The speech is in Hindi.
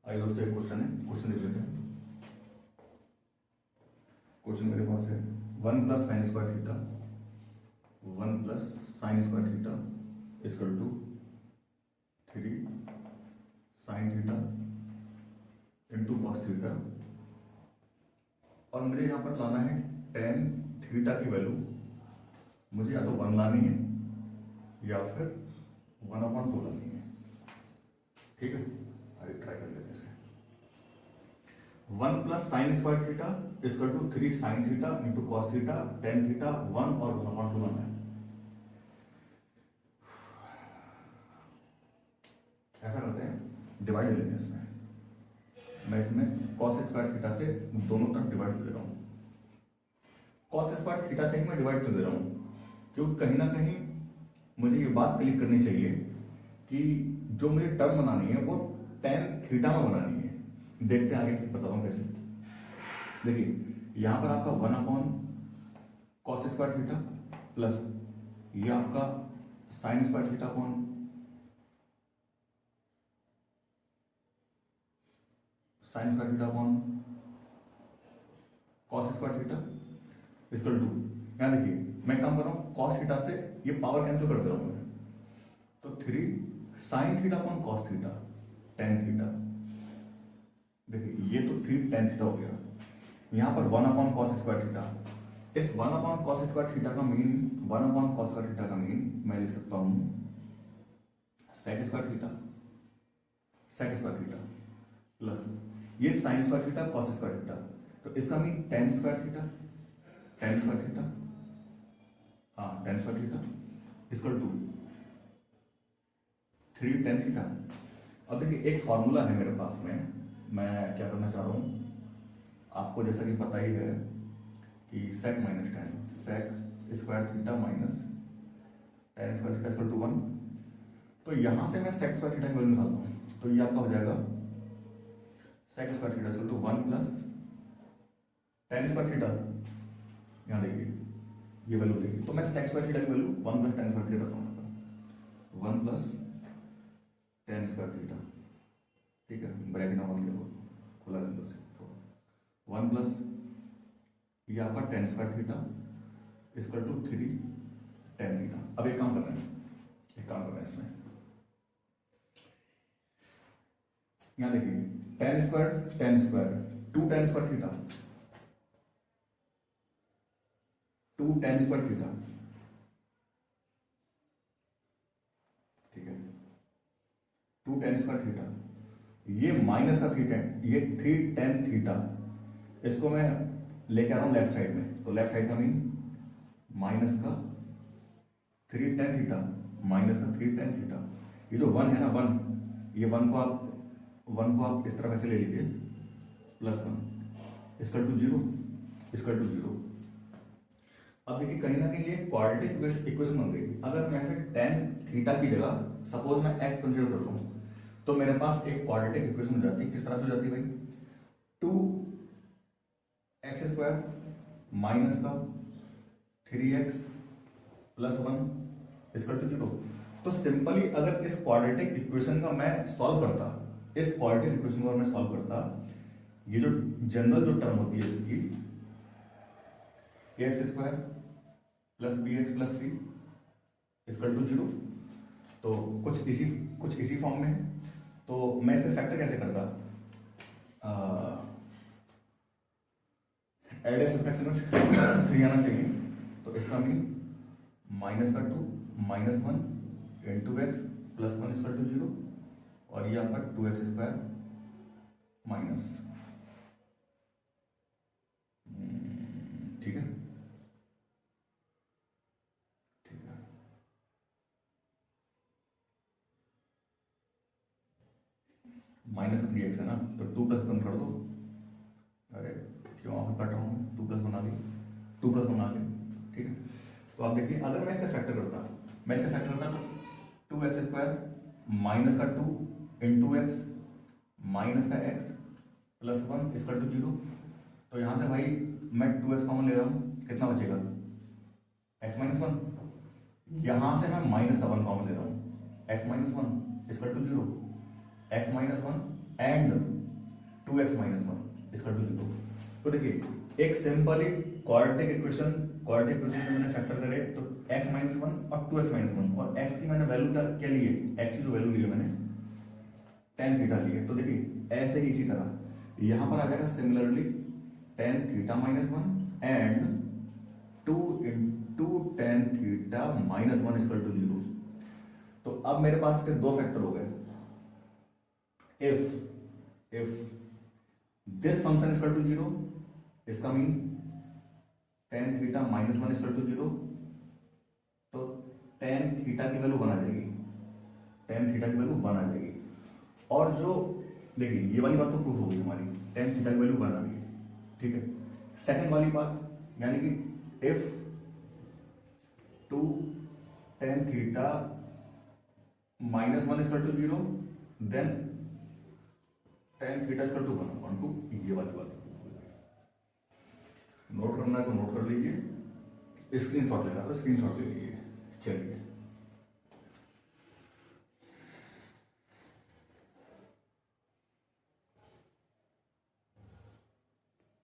आइए दोस्तों, एक क्वेश्चन है, क्वेश्चन देख लेते हैं। क्वेश्चन मेरे पास है 1 plus sine square theta, 1 plus sine square theta equal to 3 sine theta into cos theta, और मुझे यहाँ पर लाना है टेन थीटा की वैल्यू। मुझे या तो 1 लानी है या फिर 1/2 लानी है। ठीक है, आइए ट्राई कर लेते हैं इसे। 1 plus sine square theta equal to 3 sine theta into cos theta, tan theta 1 और 1/2 लाना है। ऐसा करते हैं, डिवाइड ले लेते हैं इसमें। मैं इसमें कॉस स्क्वायर थीटा से दोनों तरफ डिवाइड दे रहा हूं। कॉस स्क्वायर थीटा से ही मैं डिवाइड क्यों दे रहा हूं? क्योंकि कहीं ना कहीं मुझे ये बात क्लिक करनी चाहिए कि जो मुझे टर्म बनानी है वो टेन थीटा में बनानी है। देखते हैं आगे, बताता हूं कैसे। देखिए यहां पर आपका 1 कॉस स्क्वायर थीटा प्लस ये आपका sine square theta upon sine square theta upon cos square theta equal to, यहां देखिए मैं काम कर रहा हूं कॉस थीटा से ये पावर कैंसिल कर दे रहा हूं मैं, तो 3 sine theta upon cos theta tan theta. देखिए ये तो 3 टेन थीटा हो गया। यहां पर 1 कॉस स्क्वायर थीटा, इस 1 कॉस स्क्वायर थीटा का मीन 1 कॉस स्क्वायर थीटा का मीन मैं लिख सकता हूं sec square theta, sec square theta plus ये sine square theta cos square theta, तो इसका mean tan square theta, tan square theta, हाँ tan square theta equal to 3 tan theta. अब देखिए एक फॉर्मूला है मेरे पास में, मैं क्या करना चाह रहा हूं, आपको जैसा कि पता ही है कि sec minus tan, sec square theta minus tan square theta equal to 1। तो यहां से मैं सेक स्क्वायर थीटा की वैल्यू निकालता हूं, तो ये आपका हो जाएगा sec square theta equal to 1 plus tan square theta. यहां देखिए ये वैल्यू देखिए, तो मैं सेक स्क्वायर थीटा की value 1 plus tan square theta करता हूं, 1 प्लस टेन स्क्वायर थीटा। ठीक है, ब्रैकेट में 1 लिखो, खुला अंदर से, तो 1 प्लस ये आपका tan square theta equal to 3 tan theta. अब एक काम करना है, एक काम करना है इसमें, यहां देखिए ten square 2 ten square theta, 2 ten square theta. ठीक है, 2 टेन स्क्वायर थीटा, ये माइनस का 3 टेन, ये 3 टेन थीटा, इसको मैं लेके आ रहा हूं लेफ्ट साइड में, तो लेफ्ट साइड का मीन माइनस का 3 टेन थीटा माइनस का 3 टेन थीटा। ये जो 1 है ना 1, ये 1 को आप इस तरफ ऐसे ले लीजिए, plus 1 equal to 0, equal to 0। अब देखिए कहीं ना कहीं ये क्वाड्रेटिक इक्वेशन बन गई। अगर मैं इसे टेन थीटा की जगह सपोज मैं एक्स कंसीडर करता हूं, तो मेरे पास एक क्वाड्रेटिक इक्वेशन हो जाती है। किस तरह से हो जाती है भाई? 2x स्क्वायर माइनस का 3x प्लस 1 इक्वल टू 0। तो सिंपली अगर इस क्वाड्रेटिक इक्वेशन का मैं सॉल्व करता, इस क्वाड्रेटिक इक्वेशन को मैं सॉल्व करता, ये जो जनरल जो टर्म होती है इसकी ax square plus bx plus c equal to 0, तो कुछ इसी फॉर्म में है। तो मैं इसका फैक्टर कैसे करता? एड सब्ट्रैक्शन में 3 आना चाहिए, तो इसका मीन माइनस का 2 minus 1 into x plus 1 equal to 0, और ये आपका 2x स्क्वायर माइनस, ठीक है, ठीक है। माइनस का 3x है ना, तो 2 प्लस 1 कर दो। अरे क्यों आप काट रहा हूँ, 2 प्लस 1 आ गई, 2 प्लस 1 आ गई, ठीक है। तो आप देखिए अगर मैं इसका फैक्टर करता, मैं इसका फैक्टर करता तो 2x स्क्वायर माइनस का 2 इंटू एक्स माइनस का x प्लस 1 इक्वल टू 0। तो यहां से भाई मैं 2x कॉमन ले रहा हूं, कितना बचेगा? x minus 1। यहां से मैं माइनस का 1 कॉमन ले रहा हूं, x minus 1 equal to 0, x minus 1 and 2x minus one इसका टू जीरो। तो देखिए एक सिंपली क्वाड्रेटिक इक्वेशन में मैंने फैक्टर करे तो x माइनस वन और 2x माइनस वन, और x की मैंने वैल्यू क्या ली है, x की जो वैल्यू ली है मैंने tan थीटा ली है। तो देखिए ऐसे ही इसी तरह यहां पर आ जाएगा similarly tan theta minus one and 2 into tan theta minus one equal to zero. तो अब मेरे पास के दो फैक्टर हो गए। if this function is equal to zero, इसका mean tan theta minus one equal to zero, तो tan थीटा की वैल्यू वन आ जाएगी, tan थीटा की वैल्यू वन आ जाएगी। और जो देखिए ये वाली बात तो प्रूफ हो गई हमारी, tan थीटा की वैल्यू वन आ गई, ठीक है। सेकंड वाली बात यानी कि if 2 tan theta minus one equal to zero then tan theta equal to one upon two, ये वाली बात नोट करना है तो नोट कर लीजिए, स्क्रीनशॉट लेना तो स्क्रीनशॉट ले लीजिए। चलिए